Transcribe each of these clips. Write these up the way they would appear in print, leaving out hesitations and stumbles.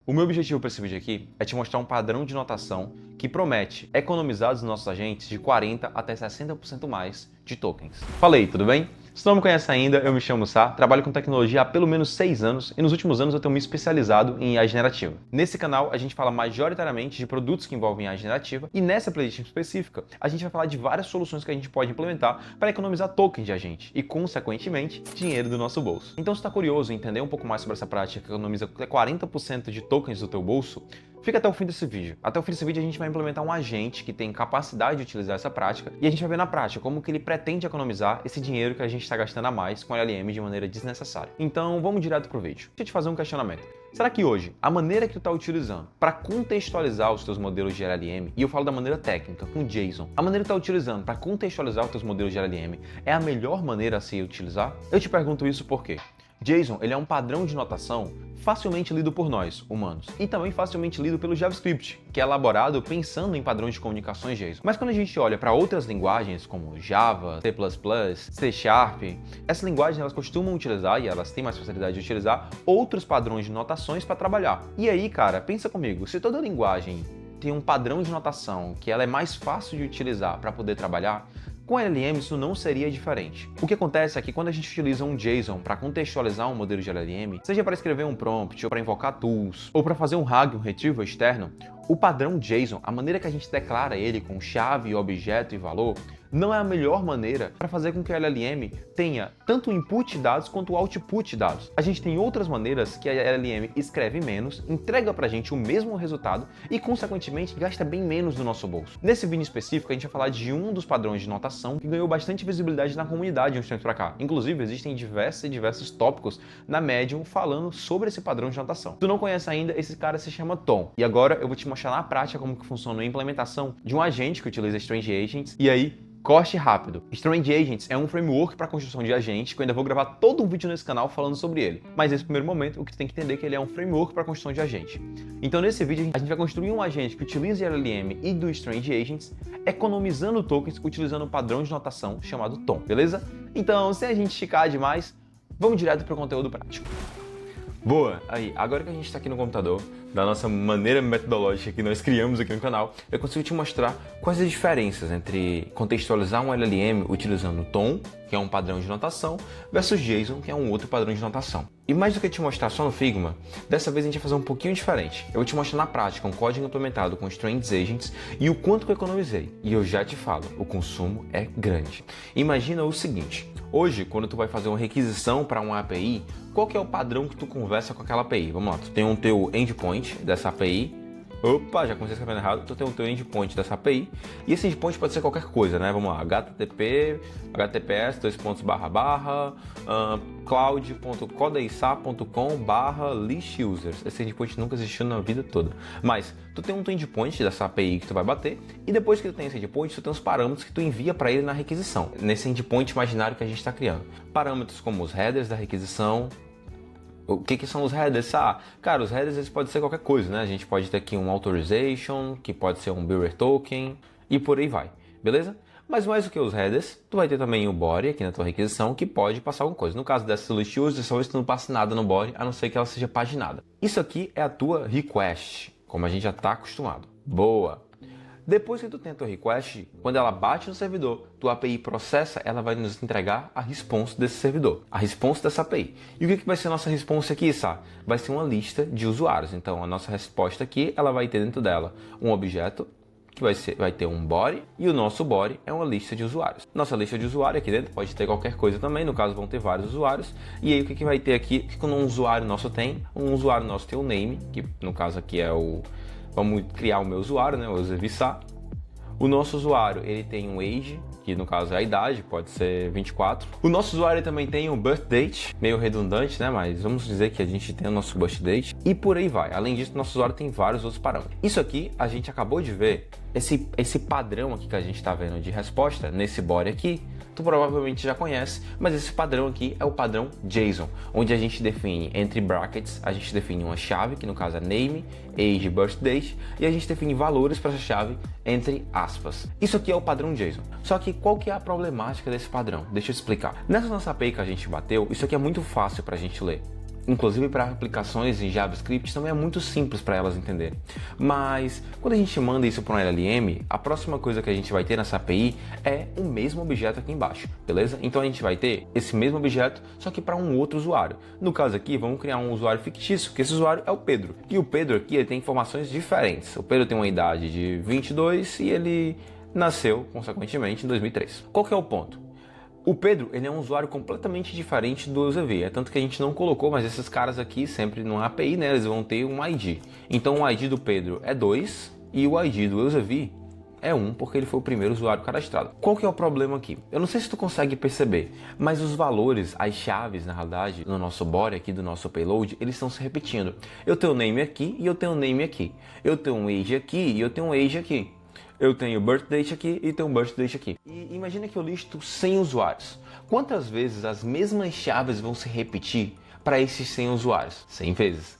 O meu objetivo para esse vídeo aqui é te mostrar um padrão de notação que promete economizar dos nossos agentes de 40% até 60% mais de tokens. Falei, tudo bem? Se não me conhece ainda, eu me chamo Sá, trabalho com tecnologia há pelo menos 6 anos e nos últimos anos eu tenho me especializado em IA generativa. Nesse canal a gente fala majoritariamente de produtos que envolvem IA generativa e nessa playlist específica a gente vai falar de várias soluções que a gente pode implementar para economizar tokens de agente e, consequentemente, dinheiro do nosso bolso. Então, se está curioso em entender um pouco mais sobre essa prática que economiza 40% de tokens do teu bolso, fica até o fim desse vídeo. Até o fim desse vídeo a gente vai implementar um agente que tem capacidade de utilizar essa prática e a gente vai ver na prática como que ele pretende economizar esse dinheiro que a gente está gastando a mais com LLM de maneira desnecessária. Então vamos direto pro vídeo. Deixa eu te fazer um questionamento. Será que hoje, a maneira que tu está utilizando para contextualizar os teus modelos de LLM, e eu falo da maneira técnica, com JSON, a maneira que tu está utilizando para contextualizar os teus modelos de LLM é a melhor maneira a se utilizar? Eu te pergunto isso porque JSON, ele é um padrão de notação facilmente lido por nós, humanos, e também facilmente lido pelo JavaScript, que é elaborado pensando em padrões de comunicações JSON. Mas quando a gente olha para outras linguagens, como Java, C++, C Sharp, essas linguagens elas costumam utilizar, e elas têm mais facilidade de utilizar, outros padrões de notações para trabalhar. E aí, cara, pensa comigo, se toda linguagem tem um padrão de notação que ela é mais fácil de utilizar para poder trabalhar, com LLM isso não seria diferente. O que acontece é que quando a gente utiliza um JSON para contextualizar um modelo de LLM, seja para escrever um prompt, ou para invocar tools, ou para fazer um RAG, um retrieval externo, o padrão JSON, a maneira que a gente declara ele com chave, objeto e valor, não é a melhor maneira para fazer com que a LLM tenha tanto o input de dados quanto o output de dados. A gente tem outras maneiras que a LLM escreve menos, entrega pra gente o mesmo resultado e, consequentemente, gasta bem menos do nosso bolso. Nesse vídeo específico, a gente vai falar de um dos padrões de notação que ganhou bastante visibilidade na comunidade uns tempos pra cá. Inclusive, existem diversos tópicos na Medium falando sobre esse padrão de notação. Se tu não conhece ainda, esse cara se chama Tom. E agora eu vou te mostrar na prática como que funciona a implementação de um agente que utiliza Strange Agents. E aí, corte rápido. Strange Agents é um framework para construção de agentes que eu ainda vou gravar todo um vídeo nesse canal falando sobre ele. Mas nesse primeiro momento, o que tu tem que entender é que ele é um framework para construção de agente. Então nesse vídeo a gente vai construir um agente que utilize LLM e do Strange Agents, economizando tokens utilizando um padrão de notação chamado Tom, beleza? Então, sem a gente esticar demais, vamos direto para o conteúdo prático. Boa! Aí, agora que a gente está aqui no computador, da nossa maneira metodológica que nós criamos aqui no canal, eu consigo te mostrar quais as diferenças entre contextualizar um LLM utilizando o Tom, que é um padrão de notação, versus JSON, que é um outro padrão de notação. E mais do que te mostrar só no Figma, dessa vez a gente vai fazer um pouquinho diferente. Eu vou te mostrar na prática um código implementado com Strange Agents e o quanto que eu economizei. E eu já te falo, o consumo é grande. Imagina o seguinte, hoje, quando tu vai fazer uma requisição para uma API, qual que é o padrão que tu conversa com aquela API? Vamos lá, tu tem um teu endpoint dessa API. Opa, já comecei escrevendo errado. Tu tem o teu endpoint dessa API. E esse endpoint pode ser qualquer coisa, né? Vamos lá, HTTP, HTTPS, cloud.com/list_users. Esse endpoint nunca existiu na vida toda. Mas tu tem um teu endpoint dessa API que tu vai bater. E depois que tu tem esse endpoint, tu tem os parâmetros que tu envia para ele na requisição. Nesse endpoint imaginário que a gente está criando. Parâmetros como os headers da requisição. O que são os headers? Cara, os headers eles podem ser qualquer coisa, né? A gente pode ter aqui um authorization, que pode ser um bearer token e por aí vai, beleza? Mas mais do que os headers, tu vai ter também o body aqui na tua requisição que pode passar alguma coisa. No caso dessa list user, só se tu não passa nada no body, a não ser que ela seja paginada. Isso aqui é a tua request, como a gente já está acostumado. Boa! Depois que tu tem a tua request, quando ela bate no servidor, tua API processa, ela vai nos entregar a response desse servidor, a response dessa API. E o que vai ser a nossa response aqui, Sá? Vai ser uma lista de usuários. Então, a nossa resposta aqui, ela vai ter dentro dela um objeto, que vai ter um body, e o nosso body é uma lista de usuários. Nossa lista de usuários aqui dentro pode ter qualquer coisa também, no caso vão ter vários usuários. E aí o que vai ter aqui, que quando um usuário nosso tem? Um usuário nosso tem o name, que no caso aqui é o... Vamos criar o meu usuário, né? O Vissá. O nosso usuário, ele tem um age, que no caso é a idade, pode ser 24. O nosso usuário também tem um birth date, meio redundante, né? Mas vamos dizer que a gente tem o nosso birth date. E por aí vai. Além disso, nosso usuário tem vários outros parâmetros. Isso aqui, a gente acabou de ver, esse padrão aqui que a gente está vendo de resposta, nesse body aqui, tu provavelmente já conhece, mas esse padrão aqui é o padrão JSON, onde a gente define entre brackets, a gente define uma chave, que no caso é name, age, birth date, e a gente define valores para essa chave entre aspas. Isso aqui é o padrão JSON. Só que qual que é a problemática desse padrão? Deixa eu explicar. Nessa nossa API que a gente bateu, isso aqui é muito fácil para a gente ler. inclusive para aplicações em JavaScript, também é muito simples para elas entenderem. Mas quando a gente manda isso para um LLM, a próxima coisa que a gente vai ter nessa API é o mesmo objeto aqui embaixo, beleza? Então a gente vai ter esse mesmo objeto, só que para um outro usuário. No caso aqui, vamos criar um usuário fictício, que esse usuário é o Pedro. E o Pedro aqui, ele tem informações diferentes. O Pedro tem uma idade de 22 e ele nasceu, consequentemente, em 2003. Qual que é o ponto? O Pedro, ele é um usuário completamente diferente do UserV, é tanto que a gente não colocou, mas esses caras aqui, sempre no API, né, eles vão ter um ID. Então o ID do Pedro é 2 e o ID do UserV é 1, porque ele foi o primeiro usuário cadastrado. Qual que é o problema aqui? Eu não sei se tu consegue perceber, mas os valores, as chaves, na realidade, no nosso body aqui do nosso payload, eles estão se repetindo. Eu tenho name aqui e eu tenho name aqui. Eu tenho um age aqui e eu tenho um age aqui. Eu tenho birth date aqui e tenho birth date aqui. E imagina que eu listo 100 usuários. Quantas vezes as mesmas chaves vão se repetir para esses 100 usuários? 100 vezes.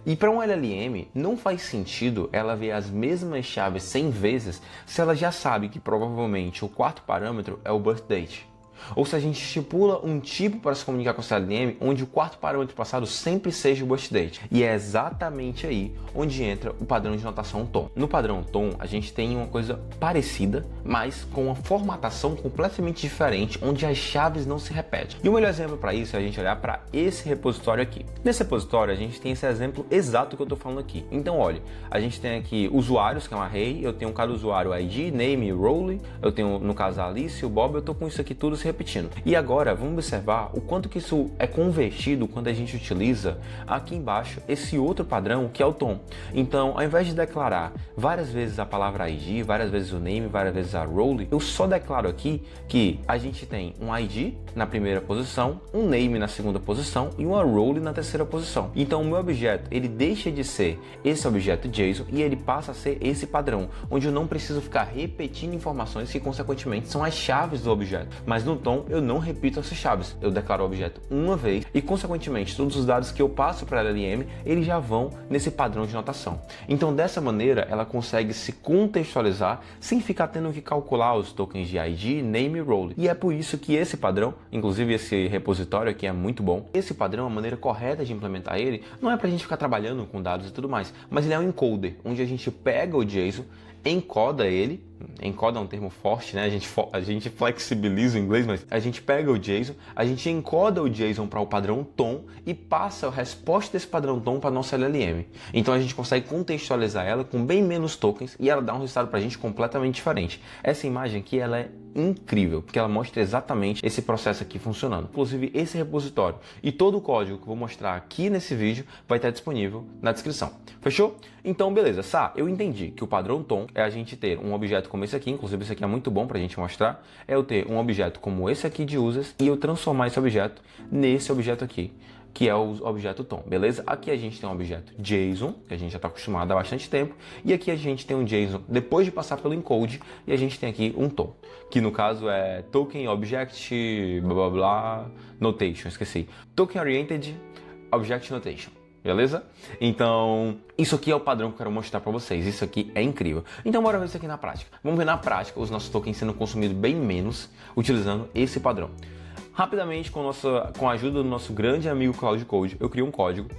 E para um LLM, não faz sentido ela ver as mesmas chaves 100 vezes se ela já sabe que provavelmente o quarto parâmetro é o birth date. Ou se a gente estipula um tipo para se comunicar com o LLM onde o quarto parâmetro passado sempre seja o birth date. E é exatamente aí onde entra o padrão de notação tom. No padrão tom, a gente tem uma coisa parecida, mas com uma formatação completamente diferente, onde as chaves não se repetem. E o melhor exemplo para isso é a gente olhar para esse repositório aqui. Nesse repositório, a gente tem esse exemplo exato que eu estou falando aqui. Então, olha, a gente tem aqui usuários, que é um array, eu tenho cada usuário ID, name, role, eu tenho, no caso, a Alice, o Bob, eu estou com isso aqui tudo se repetindo. E agora, vamos observar o quanto que isso é convertido quando a gente utiliza aqui embaixo esse outro padrão que é o tom. Então, ao invés de declarar várias vezes a palavra ID, várias vezes o name, várias vezes a role, eu só declaro aqui que a gente tem um ID na primeira posição, um name na segunda posição e uma role na terceira posição. Então, o meu objeto, ele deixa de ser esse objeto JSON e ele passa a ser esse padrão, onde eu não preciso ficar repetindo informações que, consequentemente, são as chaves do objeto. Mas no tom, eu não repito essas chaves. Eu declaro o objeto uma vez e, consequentemente, todos os dados que eu passo para a LLM, eles já vão nesse padrão de notação. Então, dessa maneira, ela consegue se contextualizar sem ficar tendo que calcular os tokens de ID, name e role. E é por isso que esse padrão, inclusive esse repositório aqui é muito bom. Esse padrão, a maneira correta de implementar ele, não é para a gente ficar trabalhando com dados e tudo mais, mas ele é um encoder, onde a gente pega o JSON, encoda ele, encoda é um termo forte, né? A gente flexibiliza o inglês, mas a gente pega o JSON, a gente encoda o JSON para o padrão tom e passa a resposta desse padrão tom para nossa LLM. Então a gente consegue contextualizar ela com bem menos tokens e ela dá um resultado para a gente completamente diferente. Essa imagem aqui, ela é incrível, porque ela mostra exatamente esse processo aqui funcionando. Inclusive, esse repositório e todo o código que eu vou mostrar aqui nesse vídeo vai estar disponível na descrição. Fechou? Então, beleza. Eu entendi que o padrão tom é a gente ter um objeto como esse aqui, inclusive esse aqui é muito bom para a gente mostrar, é eu ter um objeto como esse aqui de users e eu transformar esse objeto nesse objeto aqui, que é o objeto tom, beleza? Aqui a gente tem um objeto JSON, que a gente já está acostumado há bastante tempo, e aqui a gente tem um JSON depois de passar pelo encode, e a gente tem aqui um tom, que no caso é Token Object blá blá blá Notation, esqueci. Token Oriented Object Notation. Beleza? Então, isso aqui é o padrão que eu quero mostrar para vocês. Isso aqui é incrível. Então, bora ver isso aqui na prática. Vamos ver na prática os nossos tokens sendo consumidos bem menos utilizando esse padrão. Rapidamente, com a ajuda do nosso grande amigo Cloud Code, eu criei um código.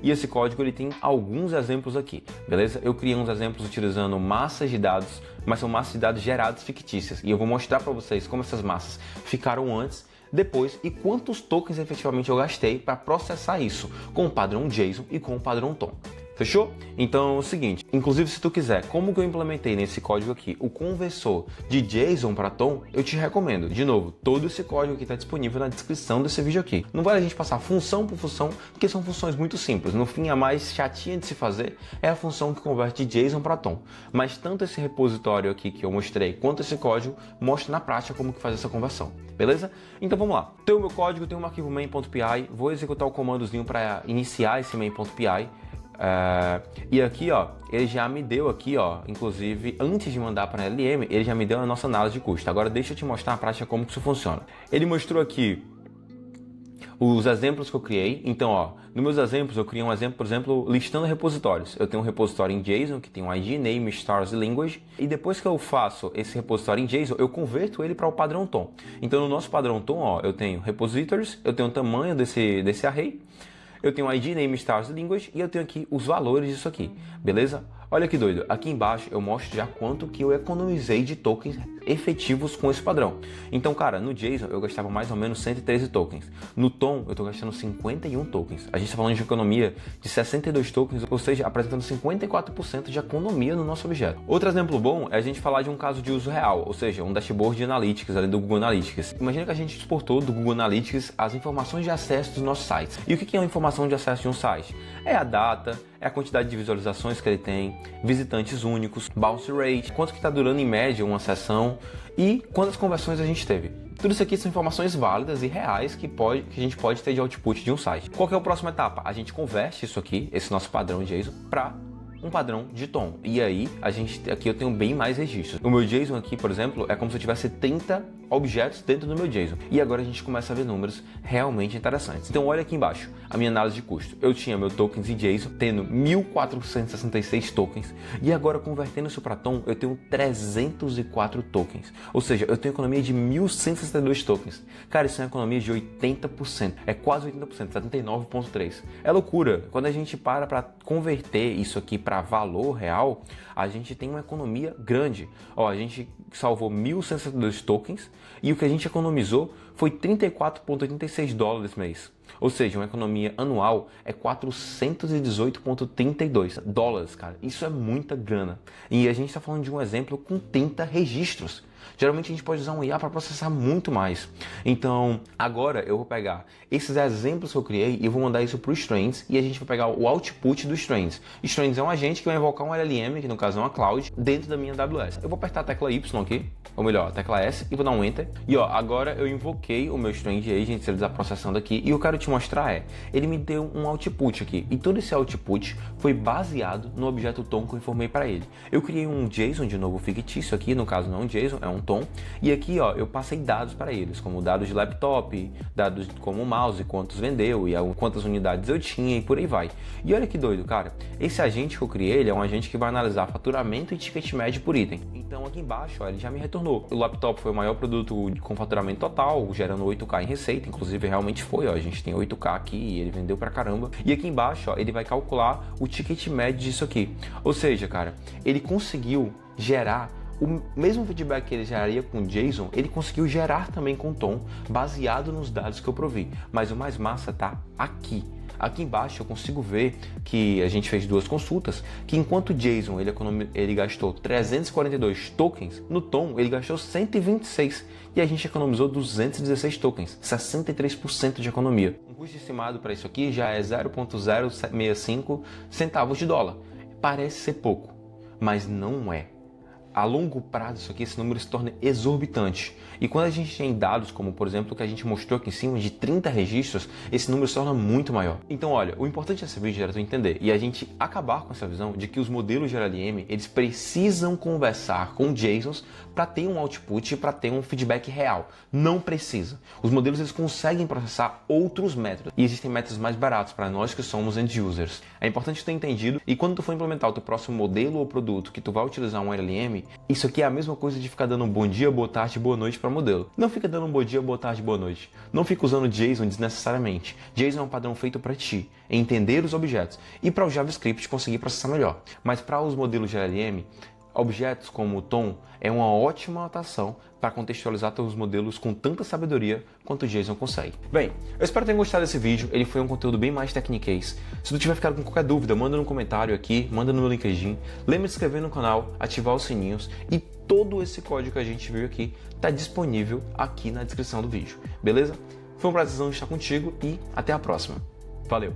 E esse código ele tem alguns exemplos aqui, beleza? Eu criei uns exemplos utilizando massas de dados, mas são massas de dados geradas fictícias. E eu vou mostrar para vocês como essas massas ficaram antes, depois e quantos tokens efetivamente eu gastei para processar isso com o padrão JSON e com o padrão tom. Fechou? Então é o seguinte, inclusive se tu quiser, como que eu implementei nesse código aqui, o conversor de JSON para tom, eu te recomendo. De novo, todo esse código aqui está disponível na descrição desse vídeo aqui. Não vale a gente passar função por função, porque são funções muito simples. No fim, a mais chatinha de se fazer é a função que converte de JSON para tom. Mas tanto esse repositório aqui que eu mostrei, quanto esse código, mostra na prática como que faz essa conversão. Beleza? Então vamos lá. Tem o meu código, tem um arquivo main.py, vou executar o comandozinho para iniciar esse main.py. E aqui, ó, ele já me deu aqui, ó, inclusive antes de mandar para a LLM, ele já me deu a nossa análise de custo. Agora deixa eu te mostrar na prática como que isso funciona. Ele mostrou aqui os exemplos que eu criei. Então, ó, nos meus exemplos eu criei um exemplo, por exemplo, listando repositórios. Eu tenho um repositório em JSON que tem um ID, name, stars e language. E depois que eu faço esse repositório em JSON, eu converto ele para o padrão tom. Então, no nosso padrão tom, ó, eu tenho repositories, eu tenho o tamanho desse array. eu tenho ID, Name, Stars, Language e eu tenho aqui os valores disso aqui, beleza? Olha que doido, aqui embaixo eu mostro já quanto que eu economizei de tokens efetivos com esse padrão. Então, cara, no JSON eu gastava mais ou menos 113 tokens. No Tom eu tô gastando 51 tokens. A gente tá falando de economia de 62 tokens, ou seja, apresentando 54% de economia no nosso objeto. Outro exemplo bom é a gente falar de um caso de uso real, ou seja, um dashboard de Analytics ali do Google Analytics. Imagina que a gente exportou do Google Analytics as informações de acesso dos nossos sites. E o que é uma informação de acesso de um site? É a data, é a quantidade de visualizações que ele tem, visitantes únicos, bounce rate, quanto que está durando em média uma sessão e quantas conversões a gente teve. Tudo isso aqui são informações válidas e reais que a gente pode ter de output de um site. Qual que é a próxima etapa? A gente converte isso aqui, esse nosso padrão de JSON, para um padrão de tom. E aí, aqui eu tenho bem mais registros. O meu JSON aqui, por exemplo, é como se eu tivesse 30 objetos dentro do meu JSON. E agora a gente começa a ver números realmente interessantes. Então olha aqui embaixo, a minha análise de custo. Eu tinha meu tokens em JSON, tendo 1.466 tokens. E agora convertendo isso para tom, eu tenho 304 tokens. Ou seja, eu tenho economia de 1.162 tokens. Cara, isso é uma economia de 80%. É quase 80%, 79,3%. É loucura. Quando a gente para converter isso aqui para valor real, a gente tem uma economia grande. Ó, a gente salvou 1.162 tokens e o que a gente economizou foi 34,86 dólares mês. Ou seja, uma economia anual é 418,32 dólares, cara. Isso é muita grana. E a gente está falando de um exemplo com 30 registros. Geralmente a gente pode usar um IA para processar muito mais. Então, agora eu vou pegar esses exemplos que eu criei e vou mandar isso para o Strands e a gente vai pegar o output do Strands. Strands é um agente que vai invocar um LLM, que no caso é uma cloud, dentro da minha AWS. Eu vou apertar a tecla Y aqui, ou melhor, a tecla S, e vou dar um Enter. E ó, agora eu invoquei o meu Strand Agent, ele está processando aqui, e o que eu quero te mostrar ele me deu um output aqui. E todo esse output foi baseado no objeto tom que eu informei para ele. Eu criei um JSON de novo fictício aqui, no caso não é um JSON, é um tom. E aqui ó, eu passei dados para eles, como dados de laptop, dados como o mouse, quantos vendeu e quantas unidades eu tinha e por aí vai. E olha que doido, cara. Esse agente que eu criei, ele é um agente que vai analisar faturamento e ticket médio por item. Então aqui embaixo, ó, ele já me retornou. O laptop foi o maior produto com faturamento total, gerando 8K em receita. Inclusive realmente foi, ó, a gente tem 8K aqui e ele vendeu pra caramba. E aqui embaixo, ó, ele vai calcular o ticket médio disso aqui. Ou seja, cara, ele conseguiu gerar o mesmo feedback que ele geraria com JSON, ele conseguiu gerar também com tom, baseado nos dados que eu provi. Mas o mais massa tá aqui. Aqui embaixo eu consigo ver que a gente fez duas consultas, que enquanto o JSON ele gastou 342 tokens, no tom ele gastou 126 e a gente economizou 216 tokens, 63% de economia. Um custo estimado para isso aqui já é 0,065 centavos de dólar. Parece ser pouco, mas não é. A longo prazo, isso aqui, esse número se torna exorbitante. E quando a gente tem dados, como por exemplo o que a gente mostrou aqui em cima, de 30 registros, esse número se torna muito maior. Então olha, o importante desse vídeo era tu entender e a gente acabar com essa visão de que os modelos de LLM, eles precisam conversar com JSONs para ter um output e para ter um feedback real. Não precisa. Os modelos eles conseguem processar outros métodos. E existem métodos mais baratos para nós que somos end users. É importante tu ter entendido e quando tu for implementar o teu próximo modelo ou produto que tu vai utilizar um LLM, isso aqui é a mesma coisa de ficar dando um bom dia, boa tarde, boa noite para modelo. Não fica dando um bom dia, boa tarde, boa noite. Não fica usando JSON desnecessariamente. JSON é um padrão feito para ti, entender os objetos e para o JavaScript conseguir processar melhor. Mas para os modelos de LLM, objetos como o tom é uma ótima notação para contextualizar teus modelos com tanta sabedoria quanto o JSON consegue. Bem, eu espero que tenham gostado desse vídeo, ele foi um conteúdo bem mais techniquez. Se tu tiver ficado com qualquer dúvida, manda no comentário aqui, manda no meu LinkedIn, lembre de se inscrever no canal, ativar os sininhos e todo esse código que a gente viu aqui está disponível aqui na descrição do vídeo, beleza? Foi um prazer estar contigo e até a próxima. Valeu!